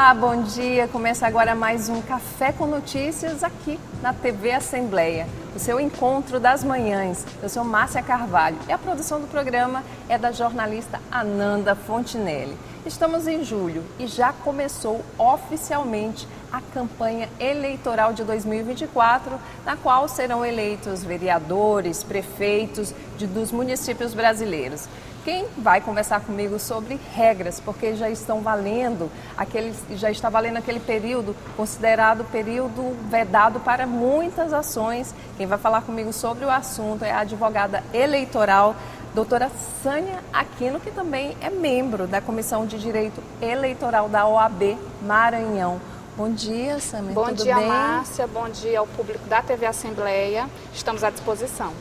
Olá, bom dia. Começa agora mais um Café com Notícias aqui na TV Assembleia, o seu encontro das manhãs. Eu sou Márcia Carvalho e a produção do programa é da jornalista Ananda Fontinelli. Estamos em julho e já começou oficialmente a campanha eleitoral de 2024, na qual serão eleitos vereadores, prefeitos dos municípios brasileiros. Quem vai conversar comigo sobre regras, porque já está valendo aquele período considerado período vedado para muitas ações. Quem vai falar comigo sobre o assunto é a advogada eleitoral, doutora Sânia Aquino, que também é membro da Comissão de Direito Eleitoral da OAB Maranhão. Bom dia, Sânia. Bom tudo dia, bem? Márcia. Bom dia ao público da TV Assembleia. Estamos à disposição.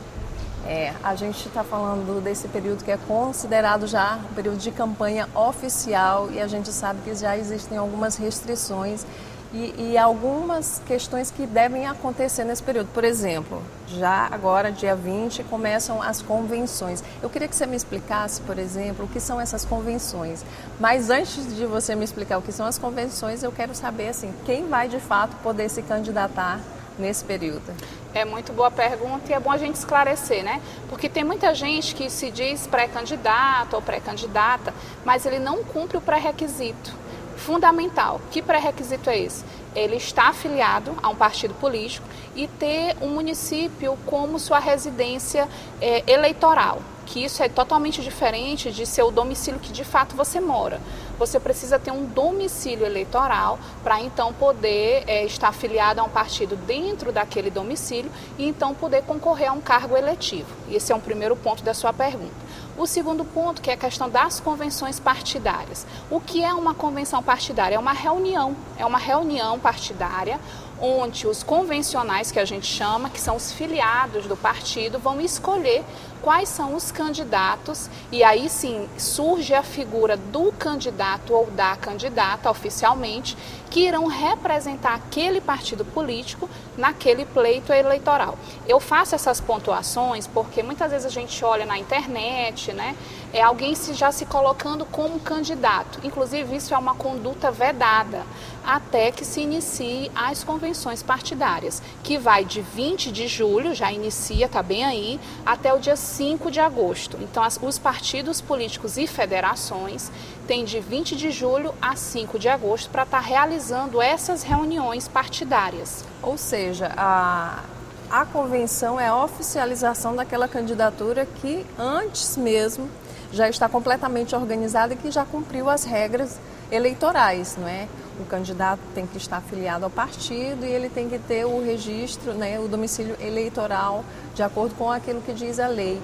A gente está falando desse período que é considerado já um período de campanha oficial e a gente sabe que já existem algumas restrições e algumas questões que devem acontecer nesse período. Por exemplo, já agora, dia 20, começam as convenções. Eu queria que você me explicasse, por exemplo, o que são essas convenções. Mas antes de você me explicar o que são as convenções, eu quero saber assim, quem vai de fato poder se candidatar nesse período. É muito boa pergunta e é bom a gente esclarecer, né? Porque tem muita gente que se diz pré-candidato ou pré-candidata, mas ele não cumpre o pré-requisito fundamental. Que pré-requisito é esse? Ele está afiliado a um partido político e ter um município como sua residência eleitoral. Que isso é totalmente diferente de ser o domicílio que de fato você mora. Você precisa ter um domicílio eleitoral para então poder estar afiliado a um partido dentro daquele domicílio e então poder concorrer a um cargo eletivo. Esse é um primeiro ponto da sua pergunta. O segundo ponto, que é a questão das convenções partidárias. O que é uma convenção partidária? É uma reunião partidária onde os convencionais, que a gente chama, que são os filiados do partido, vão escolher quais são os candidatos e aí sim surge a figura do candidato ou da candidata oficialmente que irão representar aquele partido político naquele pleito eleitoral. Eu faço essas pontuações porque muitas vezes a gente olha na internet, né? Alguém já se colocando como candidato. Inclusive isso é uma conduta vedada até que se inicie as convenções partidárias, que vai de 20 de julho, já inicia, está bem aí, até o dia 5 de agosto. Então, os partidos políticos e federações têm de 20 de julho a 5 de agosto para estar realizando essas reuniões partidárias. Ou seja, a convenção é a oficialização daquela candidatura que antes mesmo já está completamente organizada e que já cumpriu as regras eleitorais, não é? O candidato tem que estar afiliado ao partido e ele tem que ter o registro, né, o domicílio eleitoral, de acordo com aquilo que diz a lei.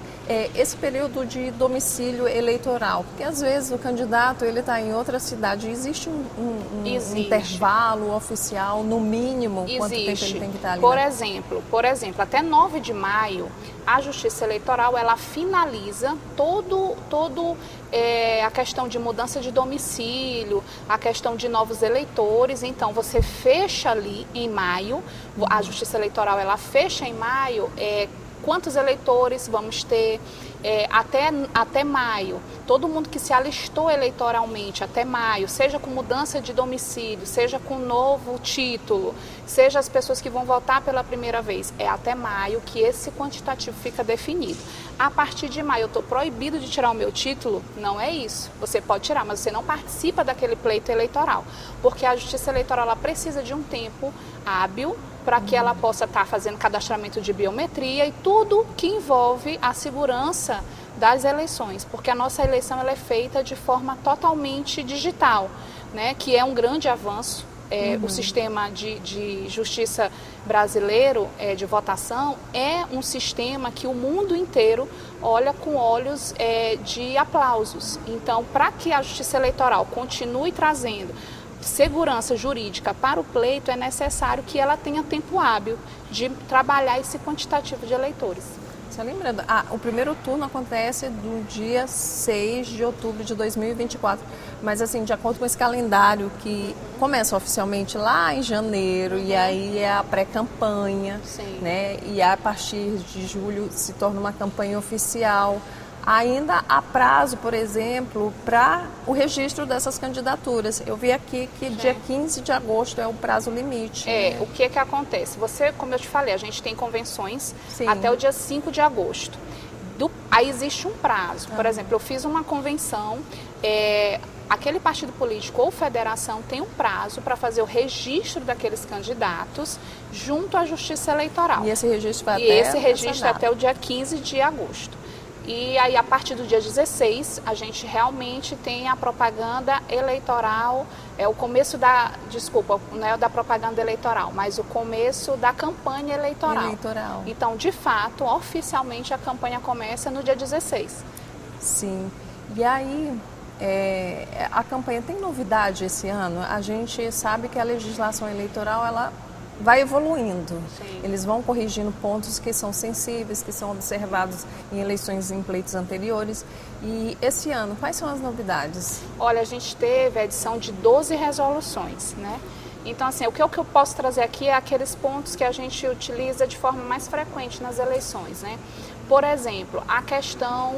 Esse período de domicílio eleitoral, porque às vezes o candidato ele está em outra cidade, existe um intervalo oficial, no mínimo, quanto tempo ele tem que estar ali? Por exemplo, até 9 de maio, a Justiça Eleitoral ela finaliza a questão de mudança de domicílio, a questão de novos eleitores. Então você fecha ali em maio, a Justiça Eleitoral ela fecha em maio quantos eleitores vamos ter até maio. Todo mundo que se alistou eleitoralmente até maio, seja com mudança de domicílio, seja com novo título, seja as pessoas que vão votar pela primeira vez, é até maio que esse quantitativo fica definido. A partir de maio eu estou proibido de tirar o meu título? Não é isso. Você pode tirar, mas você não participa daquele pleito eleitoral, porque a Justiça Eleitoral ela precisa de um tempo hábil para que ela possa estar fazendo cadastramento de biometria e tudo que envolve a segurança das eleições, porque a nossa eleição ela é feita de forma totalmente digital, né, que é um grande avanço. O sistema de justiça brasileiro de votação é um sistema que o mundo inteiro olha com olhos de aplausos. Então, para que a Justiça Eleitoral continue trazendo segurança jurídica para o pleito, é necessário que ela tenha tempo hábil de trabalhar esse quantitativo de eleitores. Você lembra? O primeiro turno acontece do dia 6 de outubro de 2024, mas assim, de acordo com esse calendário que começa oficialmente lá em janeiro, e aí é a pré-campanha, né? E a partir de julho se torna uma campanha oficial. ainda há prazo, por exemplo, para o registro dessas candidaturas. Eu vi aqui que dia 15 de agosto é o prazo limite. Né? O que acontece? Você, como eu te falei, a gente tem convenções até o dia 5 de agosto. Aí existe um prazo. Por exemplo, eu fiz uma convenção, aquele partido político ou federação tem um prazo para fazer o registro daqueles candidatos junto à Justiça Eleitoral. E esse registro vai até o dia 15 de agosto. E aí, a partir do dia 16, a gente realmente tem a propaganda eleitoral, o começo não é da propaganda eleitoral, mas o começo da campanha eleitoral. Então, de fato, oficialmente, a campanha começa no dia 16. Sim. E aí, a campanha tem novidade esse ano? A gente sabe que a legislação eleitoral, ela vai evoluindo. Sim. Eles vão corrigindo pontos que são sensíveis, que são observados em eleições em pleitos anteriores. E esse ano, quais são as novidades? Olha, a gente teve a edição de 12 resoluções, né? Então, assim, o que eu posso trazer aqui é aqueles pontos que a gente utiliza de forma mais frequente nas eleições, né? Por exemplo, a questão,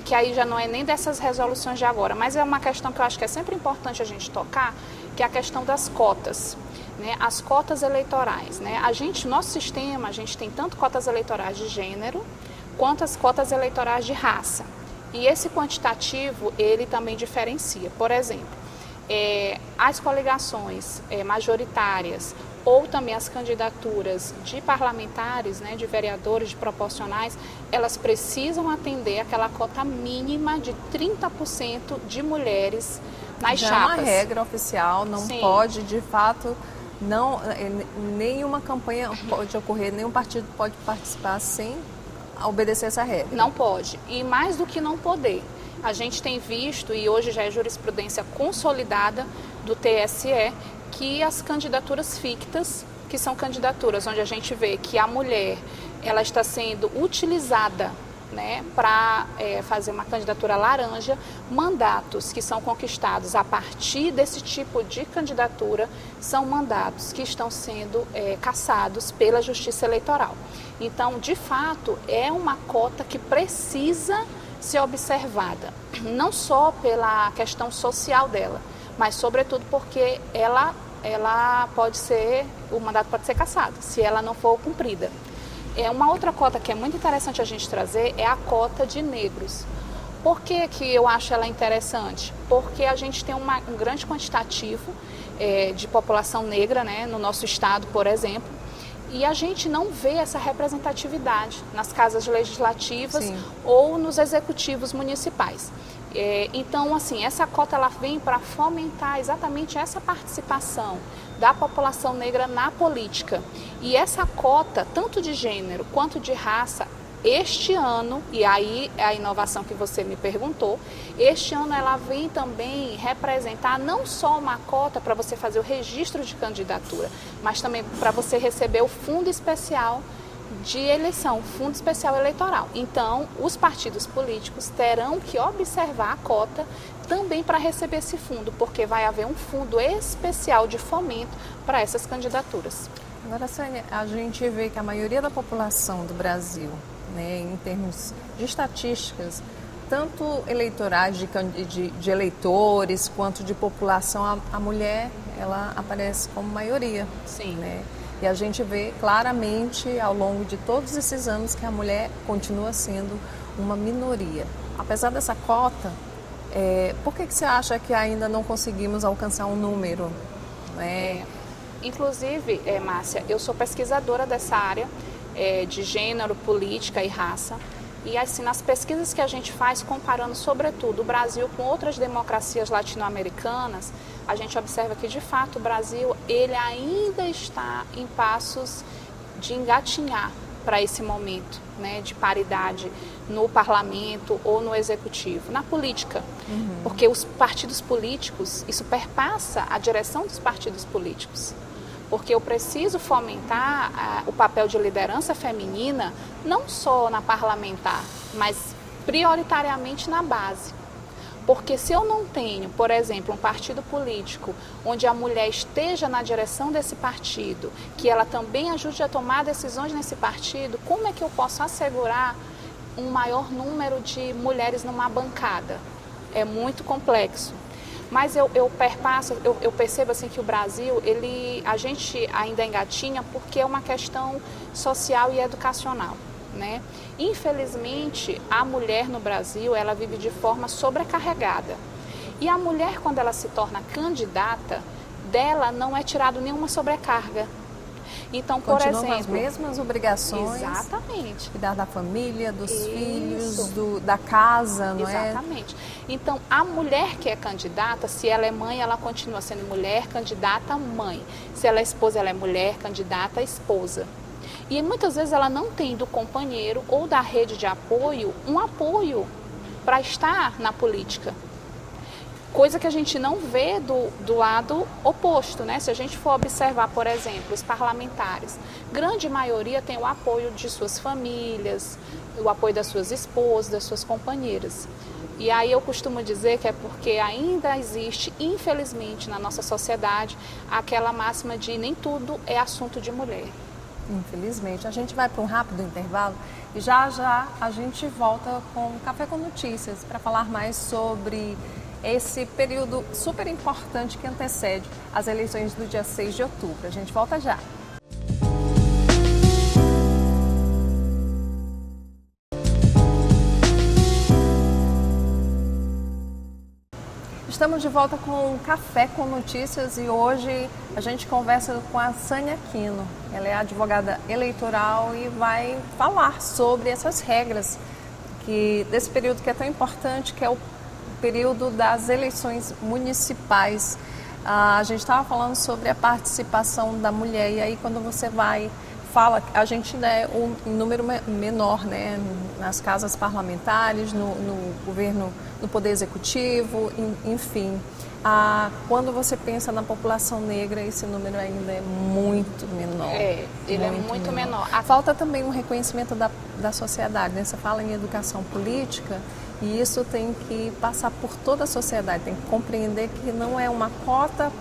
que aí já não é nem dessas resoluções de agora, mas é uma questão que eu acho que é sempre importante a gente tocar, que é a questão das cotas. Né, as cotas eleitorais, né? Nosso sistema, a gente tem tanto cotas eleitorais de gênero, quanto as cotas eleitorais de raça. E esse quantitativo, ele também diferencia. Por exemplo, as coligações majoritárias ou também as candidaturas de parlamentares, né, de vereadores, de proporcionais, elas precisam atender aquela cota mínima de 30% de mulheres nas chapas. Já é uma regra oficial, não pode, de fato... nenhuma campanha pode ocorrer, nenhum partido pode participar sem obedecer essa regra. Não pode. E mais do que não poder, a gente tem visto, e hoje já é jurisprudência consolidada do TSE, que as candidaturas fictas, que são candidaturas onde a gente vê que a mulher ela está sendo utilizada, né, para fazer uma candidatura laranja, mandatos que são conquistados a partir desse tipo de candidatura são mandatos que estão sendo cassados pela Justiça Eleitoral. Então, de fato, é uma cota que precisa ser observada, não só pela questão social dela, mas sobretudo porque o mandato pode ser cassado, se ela não for cumprida. Uma outra cota que é muito interessante a gente trazer é a cota de negros. Por que eu acho ela interessante? Porque a gente tem um grande quantitativo de população negra, né, no nosso estado, por exemplo, e a gente não vê essa representatividade nas casas legislativas ou nos executivos municipais. Então, assim, essa cota ela vem para fomentar exatamente essa participação da população negra na política. E essa cota, tanto de gênero quanto de raça, este ano, e aí é a inovação que você me perguntou, este ano ela vem também representar não só uma cota para você fazer o registro de candidatura, mas também para você receber o fundo especial de eleição, fundo especial eleitoral. Então, os partidos políticos terão que observar a cota também para receber esse fundo, porque vai haver um fundo especial de fomento para essas candidaturas. Agora, Sânia, a gente vê que a maioria da população do Brasil, né, em termos de estatísticas, tanto eleitorais de eleitores quanto de população, a mulher ela aparece como maioria. Sim. Né? E a gente vê claramente ao longo de todos esses anos que a mulher continua sendo uma minoria. Apesar dessa cota, por que você acha que ainda não conseguimos alcançar um número? Inclusive, Márcia, eu sou pesquisadora dessa área de gênero, política e raça. E assim, nas pesquisas que a gente faz, comparando sobretudo o Brasil com outras democracias latino-americanas, a gente observa que, de fato, o Brasil ele ainda está em passos de engatinhar para esse momento, né, de paridade no parlamento ou no executivo, na política. Porque os partidos políticos, isso perpassa a direção dos partidos políticos. Porque eu preciso fomentar o papel de liderança feminina, não só na parlamentar, mas prioritariamente na base. Porque se eu não tenho, por exemplo, um partido político onde a mulher esteja na direção desse partido, que ela também ajude a tomar decisões nesse partido, como é que eu posso assegurar um maior número de mulheres numa bancada. É muito complexo. Mas eu percebo assim que o Brasil, a gente ainda engatinha porque é uma questão social e educacional, né? Infelizmente, a mulher no Brasil, ela vive de forma sobrecarregada. E a mulher, quando ela se torna candidata, dela não é tirado nenhuma sobrecarga. Então, por Continuam exemplo, as mesmas obrigações. Exatamente. Cuidar da família, dos Isso. filhos, da casa, não é? Exatamente. Então, a mulher que é candidata, se ela é mãe, ela continua sendo mulher, candidata, mãe. Se ela é esposa, ela é mulher, candidata, esposa. E muitas vezes ela não tem do companheiro ou da rede de apoio um apoio para estar na política. Coisa que a gente não vê do lado oposto, né? Se a gente for observar, por exemplo, os parlamentares, grande maioria tem o apoio de suas famílias, o apoio das suas esposas, das suas companheiras. E aí eu costumo dizer que é porque ainda existe, infelizmente, na nossa sociedade, aquela máxima de nem tudo é assunto de mulher. Infelizmente. A gente vai para um rápido intervalo e já já a gente volta com Café com Notícias para falar mais sobre esse período super importante que antecede as eleições do dia 6 de outubro. A gente volta já. Estamos de volta com Café com Notícias e hoje a gente conversa com a Sânia Aquino. Ela é advogada eleitoral e vai falar sobre essas regras desse período que é tão importante, que é o período das eleições municipais. A gente estava falando sobre a participação da mulher e aí quando você fala, a gente ainda é um número menor, né, nas casas parlamentares, no governo, no poder executivo, enfim. Quando você pensa na população negra, esse número ainda é muito menor. Ele é muito menor. Falta também um reconhecimento da sociedade, né? Você fala em educação política e isso tem que passar por toda a sociedade, tem que compreender que não é uma cota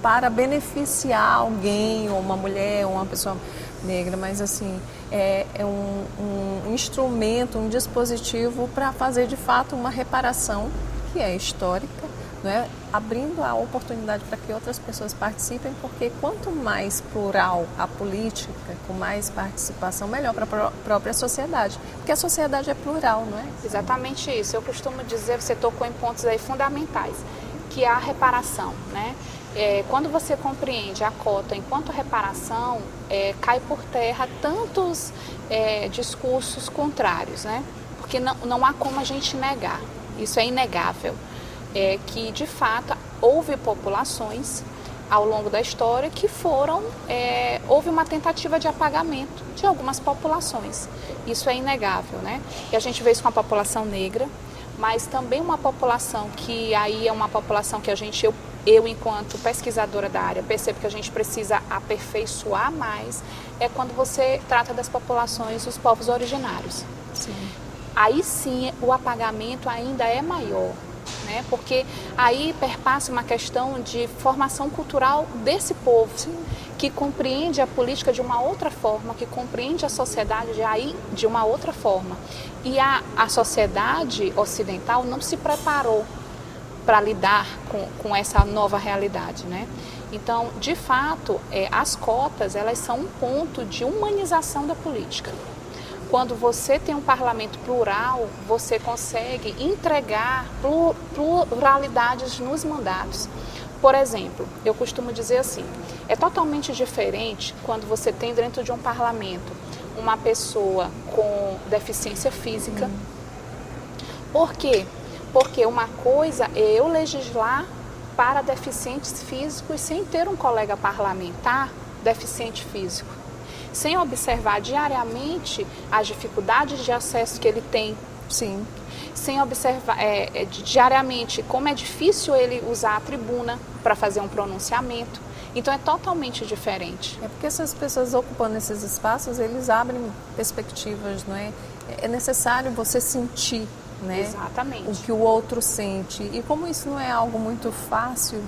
para beneficiar alguém, ou uma mulher, ou uma pessoa negra, mas assim, é um instrumento, um dispositivo para fazer de fato uma reparação que é histórica, não é? Abrindo a oportunidade para que outras pessoas participem, porque quanto mais plural a política, com mais participação, melhor para a própria sociedade, porque a sociedade é plural, não é? Exatamente isso. Eu costumo dizer, você tocou em pontos aí fundamentais, que é a reparação, né? Quando você compreende a cota enquanto reparação, cai por terra tantos discursos contrários, né? Porque não há como a gente negar, isso é inegável, que de fato houve populações ao longo da história que houve uma tentativa de apagamento de algumas populações, isso é inegável, né? E a gente vê isso com a população negra, mas também uma população que aí é uma população que eu, enquanto pesquisadora da área, percebo que a gente precisa aperfeiçoar mais, é quando você trata das populações dos povos originários. Sim. Aí sim o apagamento ainda é maior, né? Porque aí perpassa uma questão de formação cultural desse povo, sim, que compreende a política de uma outra forma, que compreende a sociedade de uma outra forma. E a sociedade ocidental não se preparou para lidar com essa nova realidade, né? Então, de fato, as cotas, elas são um ponto de humanização da política. Quando você tem um parlamento plural, você consegue entregar pluralidades nos mandatos. Por exemplo, eu costumo dizer assim, é totalmente diferente quando você tem dentro de um parlamento uma pessoa com deficiência física. Por quê? Porque uma coisa é eu legislar para deficientes físicos sem ter um colega parlamentar deficiente físico, sem observar diariamente as dificuldades de acesso que ele tem. Sim. Sem observar diariamente como é difícil ele usar a tribuna para fazer um pronunciamento. Então é totalmente diferente. É porque essas pessoas ocupando esses espaços, eles abrem perspectivas, não é? É necessário você sentir, né? Exatamente. O que o outro sente. E como isso não é algo muito fácil,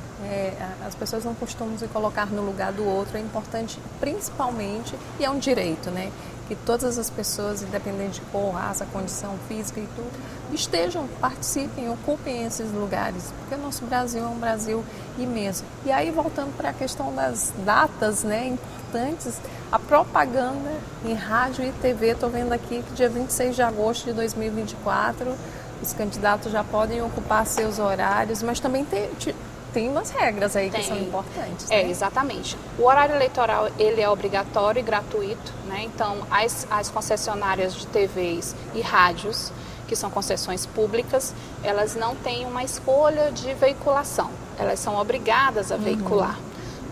as pessoas não costumam se colocar no lugar do outro, é importante principalmente, e é um direito, né? que todas as pessoas, independente de cor, raça, condição física e tudo, estejam, participem, ocupem esses lugares, porque o nosso Brasil é um Brasil imenso. E aí, voltando para a questão das datas, né, importantes, a propaganda em rádio e TV, estou vendo aqui que dia 26 de agosto de 2024, os candidatos já podem ocupar seus horários, mas também tem umas regras aí que são importantes. Né? Exatamente. O horário eleitoral, ele é obrigatório e gratuito, né? Então, as concessionárias de TVs e rádios, que são concessões públicas, elas não têm uma escolha de veiculação, elas são obrigadas a veicular.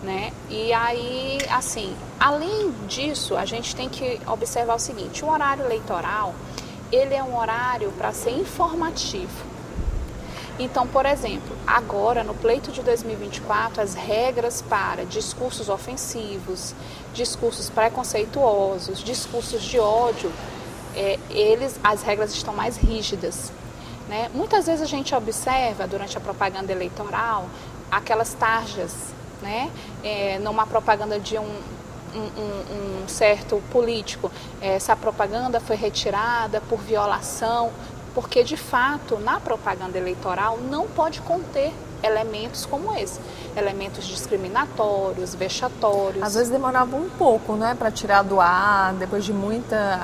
Né? E aí, assim, além disso, a gente tem que observar o seguinte, o horário eleitoral, ele é um horário para ser informativo. Então, por exemplo, agora no pleito de 2024, as regras para discursos ofensivos, discursos preconceituosos, discursos de ódio, as regras estão mais rígidas. Né? Muitas vezes a gente observa durante a propaganda eleitoral aquelas tarjas, né? Numa propaganda de um certo político, essa propaganda foi retirada por violação, porque de fato na propaganda eleitoral não pode conter elementos como esse, elementos discriminatórios, vexatórios. Às vezes demorava um pouco, né, para tirar do ar, depois de muita,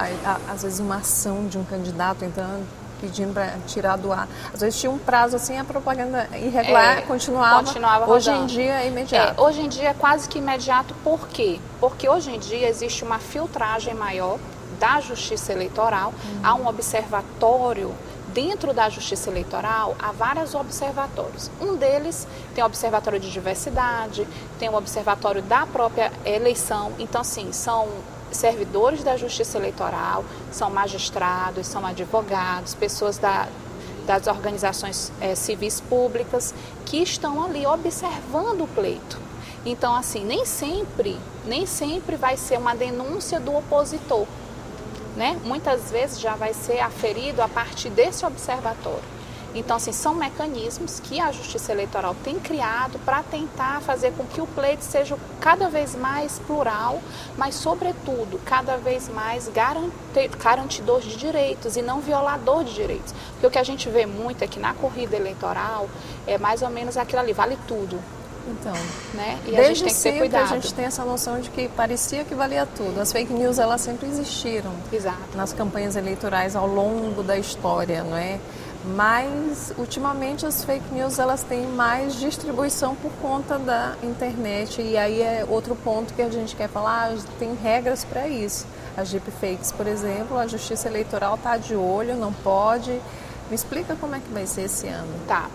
às vezes uma ação de um candidato, então pedindo para tirar do ar. Às vezes tinha um prazo assim, a propaganda irregular continuava hoje em dia é imediato. Hoje em dia é quase que imediato, por quê? Porque hoje em dia existe uma filtragem maior da Justiça Eleitoral, há um observatório. Dentro da Justiça Eleitoral, há vários observatórios. Um deles tem o Observatório de Diversidade, tem o Observatório da própria eleição. Então, assim, são servidores da Justiça Eleitoral, são magistrados, são advogados, pessoas das organizações civis públicas que estão ali observando o pleito. Então, assim, nem sempre vai ser uma denúncia do opositor. Né? Muitas vezes já vai ser aferido a partir desse observatório. Então, assim, são mecanismos que a Justiça Eleitoral tem criado para tentar fazer com que o pleito seja cada vez mais plural, mas, sobretudo, cada vez mais garantidor de direitos e não violador de direitos. Porque o que a gente vê muito é que na corrida eleitoral é mais ou menos aquilo ali, vale tudo. Então, né? E a gente tem que ter cuidado. A gente tem essa noção de que parecia que valia tudo. As fake news, elas sempre existiram. Exato. Nas campanhas eleitorais ao longo da história, não é? Mas, ultimamente, as fake news, elas têm mais distribuição por conta da internet. E aí é outro ponto que a gente quer falar, tem regras para isso. As deepfakes, por exemplo, a Justiça Eleitoral está de olho, não pode. Me explica como é que vai ser esse ano. Tá,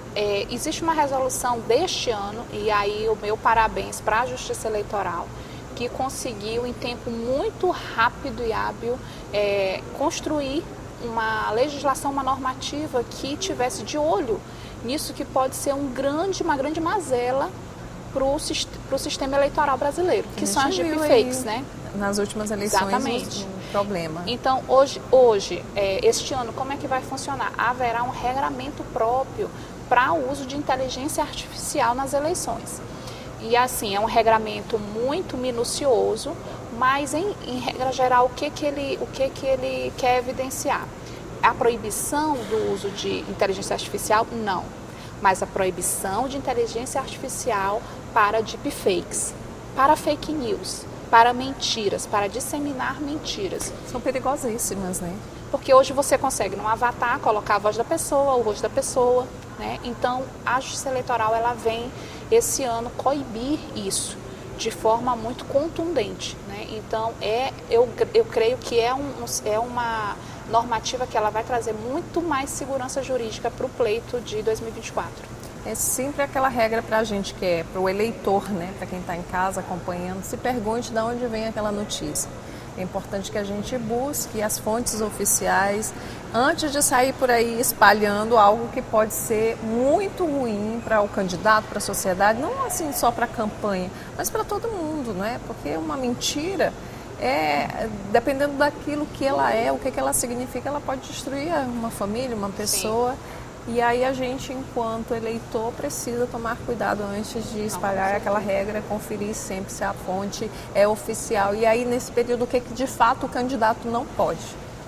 existe uma resolução deste ano, e aí o meu parabéns para a Justiça Eleitoral, que conseguiu em tempo muito rápido e hábil construir uma legislação, uma normativa que tivesse de olho nisso que pode ser uma grande mazela para o sistema eleitoral brasileiro, que são as deepfakes, né? Nas últimas eleições, exatamente. Um problema. Então, este ano, como é que vai funcionar? Haverá um regramento próprio para o uso de inteligência artificial nas eleições. E assim, é um regramento muito minucioso, mas em regra geral, o que ele quer evidenciar? A proibição do uso de inteligência artificial? Não. Mas a proibição de inteligência artificial para deepfakes, para fake news, para mentiras, para disseminar mentiras. São perigosíssimas, né? Porque hoje você consegue num avatar colocar a voz da pessoa, o rosto da pessoa, né? Então a Justiça Eleitoral ela vem esse ano coibir isso de forma muito contundente, né? Então eu creio que é uma normativa que ela vai trazer muito mais segurança jurídica para o pleito de 2024. É sempre aquela regra para a gente que é para o eleitor, né? Para quem está em casa acompanhando, se pergunte de onde vem aquela notícia. É importante que a gente busque as fontes oficiais antes de sair por aí espalhando algo que pode ser muito ruim para o candidato, para a sociedade, não assim só para a campanha, mas para todo mundo, né? Porque uma mentira, dependendo daquilo que ela é, o que ela significa, ela pode destruir uma família, uma pessoa. Sim. E aí a gente, enquanto eleitor, precisa tomar cuidado antes de espalhar aquela regra, conferir sempre se a fonte é oficial. E aí, nesse período, o que de fato o candidato não pode,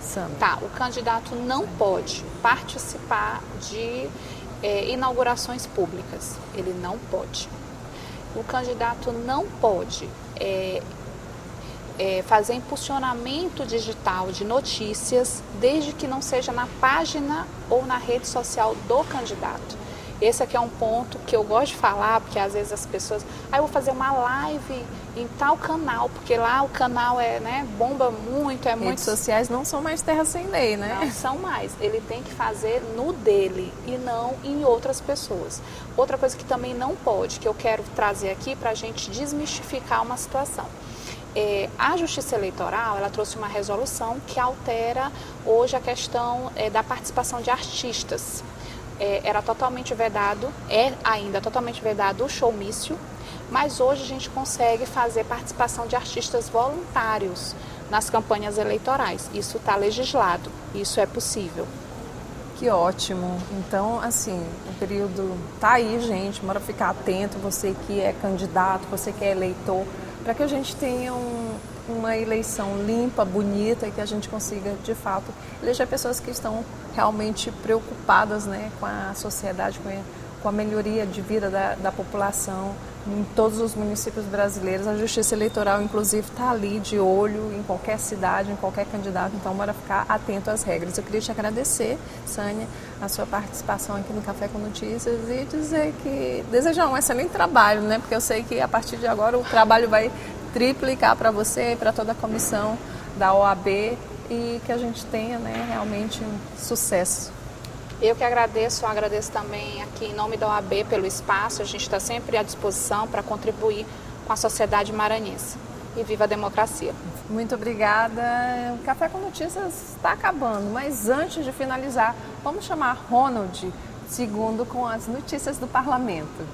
Sami? Tá, o candidato não pode participar de inaugurações públicas. Ele não pode. O candidato não pode fazer impulsionamento digital de notícias, desde que não seja na página ou na rede social do candidato. Esse aqui é um ponto que eu gosto de falar, porque às vezes as pessoas... eu vou fazer uma live em tal canal, porque lá o canal bomba muito, muito... Redes sociais não são mais terra sem lei, né? Não são mais. Ele tem que fazer no dele e não em outras pessoas. Outra coisa que também não pode, que eu quero trazer aqui para a gente desmistificar uma situação. A Justiça Eleitoral, ela trouxe uma resolução que altera hoje a questão da participação de artistas. Era totalmente vedado, é ainda totalmente vedado o showmício, mas hoje a gente consegue fazer participação de artistas voluntários nas campanhas eleitorais. Isso está legislado, isso é possível. Que ótimo. Então, assim, o período tá aí, gente, bora ficar atento, você que é candidato, você que é eleitor, para que a gente tenha uma eleição limpa, bonita e que a gente consiga, de fato, eleger pessoas que estão realmente preocupadas, né, com a sociedade, com a melhoria de vida da população em todos os municípios brasileiros. A Justiça Eleitoral, inclusive, está ali de olho em qualquer cidade, em qualquer candidato, então bora ficar atento às regras. Eu queria te agradecer, Sânia, a sua participação aqui no Café com Notícias e desejar um excelente trabalho, né? Porque eu sei que a partir de agora o trabalho vai triplicar para você e para toda a comissão da OAB e que a gente tenha, né, realmente um sucesso. Eu que agradeço também aqui em nome da OAB pelo espaço, a gente está sempre à disposição para contribuir com a sociedade maranhense. E viva a democracia! Muito obrigada. O Café com Notícias está acabando, mas antes de finalizar, vamos chamar Ronald II com as notícias do Parlamento.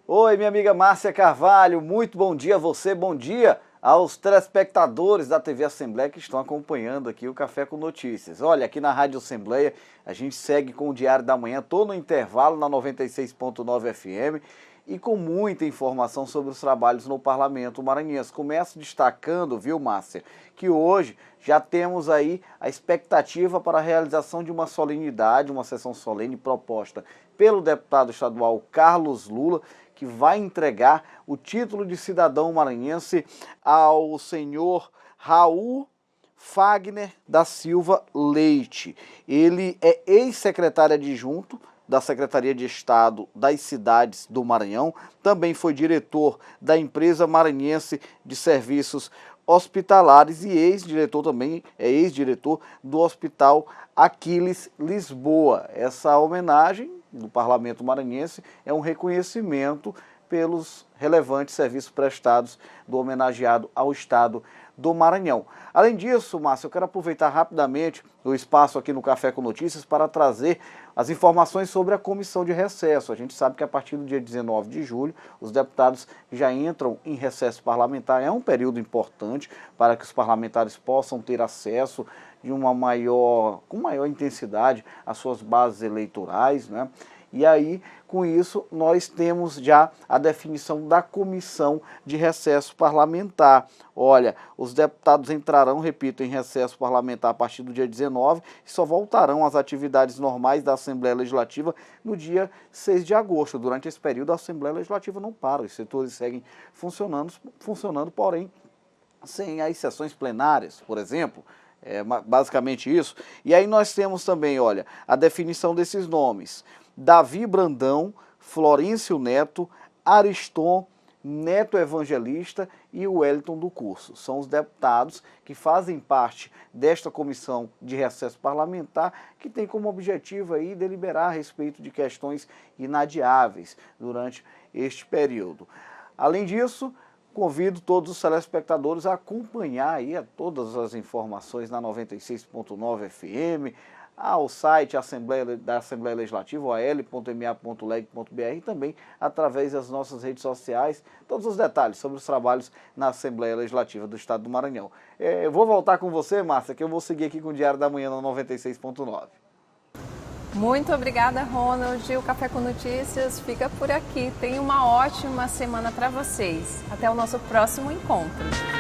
Oi, minha amiga Márcia Carvalho, muito bom dia a você, bom dia aos telespectadores da TV Assembleia que estão acompanhando aqui o Café com Notícias. Olha, aqui na Rádio Assembleia a gente segue com o Diário da Manhã, tô no intervalo na 96.9 FM e com muita informação sobre os trabalhos no Parlamento maranhense. Começo destacando, viu, Márcia, que hoje já temos aí a expectativa para a realização de uma solenidade, uma sessão solene proposta pelo deputado estadual Carlos Lula, que vai entregar o título de cidadão maranhense ao senhor Raul Fagner da Silva Leite. Ele é ex-secretário adjunto da Secretaria de Estado das Cidades do Maranhão, também foi diretor da Empresa Maranhense de Serviços Hospitalares e ex-diretor do Hospital Aquiles Lisboa. Essa homenagem do Parlamento Maranhense é um reconhecimento pelos relevantes serviços prestados do homenageado ao Estado do Maranhão. Além disso, Márcio, eu quero aproveitar rapidamente o espaço aqui no Café com Notícias para trazer as informações sobre a comissão de recesso. A gente sabe que a partir do dia 19 de julho, os deputados já entram em recesso parlamentar. É um período importante para que os parlamentares possam ter acesso com maior intensidade às suas bases eleitorais, né? E aí, com isso, nós temos já a definição da comissão de recesso parlamentar. Olha, os deputados entrarão, repito, em recesso parlamentar a partir do dia 19 e só voltarão às atividades normais da Assembleia Legislativa no dia 6 de agosto. Durante esse período, a Assembleia Legislativa não para, os setores seguem funcionando, porém, sem as sessões plenárias, por exemplo. É basicamente isso. E aí nós temos também, olha, a definição desses nomes: Davi Brandão, Florencio Neto, Ariston Neto Evangelista e o Wellington do Curso. São os deputados que fazem parte desta comissão de recesso parlamentar, que tem como objetivo aí deliberar a respeito de questões inadiáveis durante este período. Além disso, convido todos os telespectadores a acompanhar aí todas as informações na 96.9 FM, ao site da Assembleia Legislativa, al.ma.leg.br, e também através das nossas redes sociais, todos os detalhes sobre os trabalhos na Assembleia Legislativa do Estado do Maranhão. Eu vou voltar com você, Márcia, que eu vou seguir aqui com o Diário da Manhã na 96.9. Muito obrigada, Ronald. O Café com Notícias fica por aqui. Tenha uma ótima semana para vocês. Até o nosso próximo encontro.